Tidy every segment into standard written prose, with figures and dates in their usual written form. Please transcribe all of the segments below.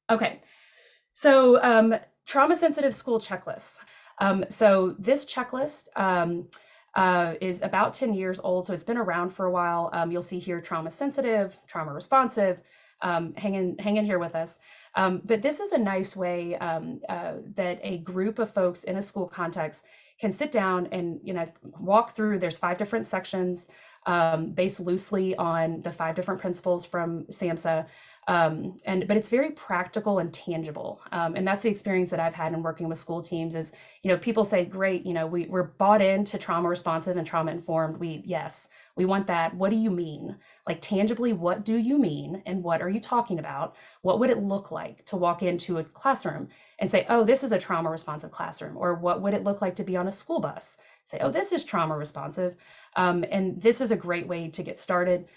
Okay, so trauma sensitive school checklists. So this checklist is about 10 years old, so it's been around for a while. You'll see here trauma sensitive, trauma responsive. Hang in here with us. But this is a nice way that a group of folks in a school context can sit down and walk through. There's 5 different sections based loosely on the 5 different principles from SAMHSA. But it's very practical and tangible. And that's the experience that I've had in working with school teams is, people say, great, we're bought into trauma responsive and trauma informed. Yes, we want that. What do you mean? Like tangibly, what do you mean? And what are you talking about? What would it look like to walk into a classroom and say, oh, this is a trauma responsive classroom? Or what would it look like to be on a school bus? Say, oh, this is trauma responsive. And this is a great way to get started.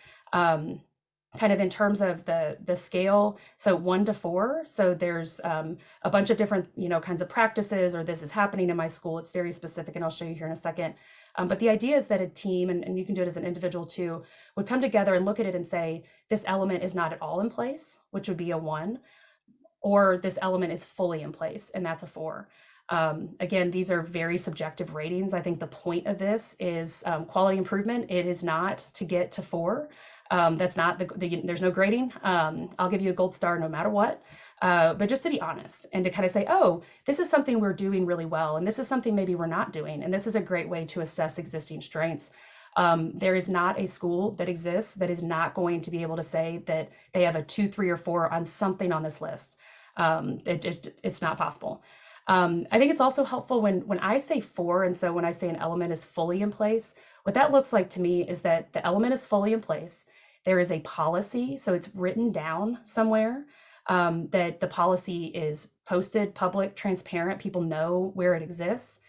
Kind of in terms of the scale, so 1 to 4. So there's a bunch of different kinds of practices, or this is happening in my school. It's very specific, and I'll show you here in a second. But the idea is that a team, and you can do it as an individual too, would come together and look at it and say, this element is not at all in place, which would be a 1, or this element is fully in place, and that's a 4. Again, these are very subjective ratings. I think the point of this is quality improvement. It is not to get to 4. That's not there's no grading. I'll give you a gold star no matter what. But just to be honest and to kind of say, oh, this is something we're doing really well, and this is something maybe we're not doing. And this is a great way to assess existing strengths. There is not a school that exists that is not going to be able to say that they have a 2, 3, or 4 on something on this list. It's not possible. I think it's also helpful when I say 4, and so when I say an element is fully in place, what that looks like to me is that the element is fully in place. There is a policy, so it's written down somewhere, that the policy is posted, public, transparent, people know where it exists,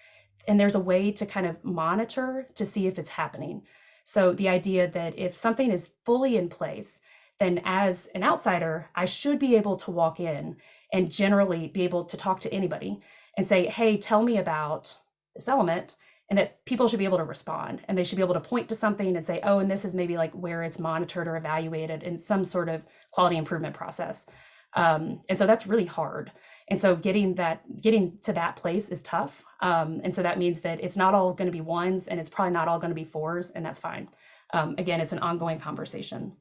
and there's a way to kind of monitor to see if it's happening. So the idea that if something is fully in place, then as an outsider, I should be able to walk in and generally be able to talk to anybody and say, hey, tell me about this element, and that people should be able to respond, and they should be able to point to something and say, oh, and this is maybe like where it's monitored or evaluated in some sort of quality improvement process. And so that's really hard. And so getting to that place is tough. And so that means that it's not all going to be 1s, and it's probably not all going to be 4s, and that's fine. Again, it's an ongoing conversation.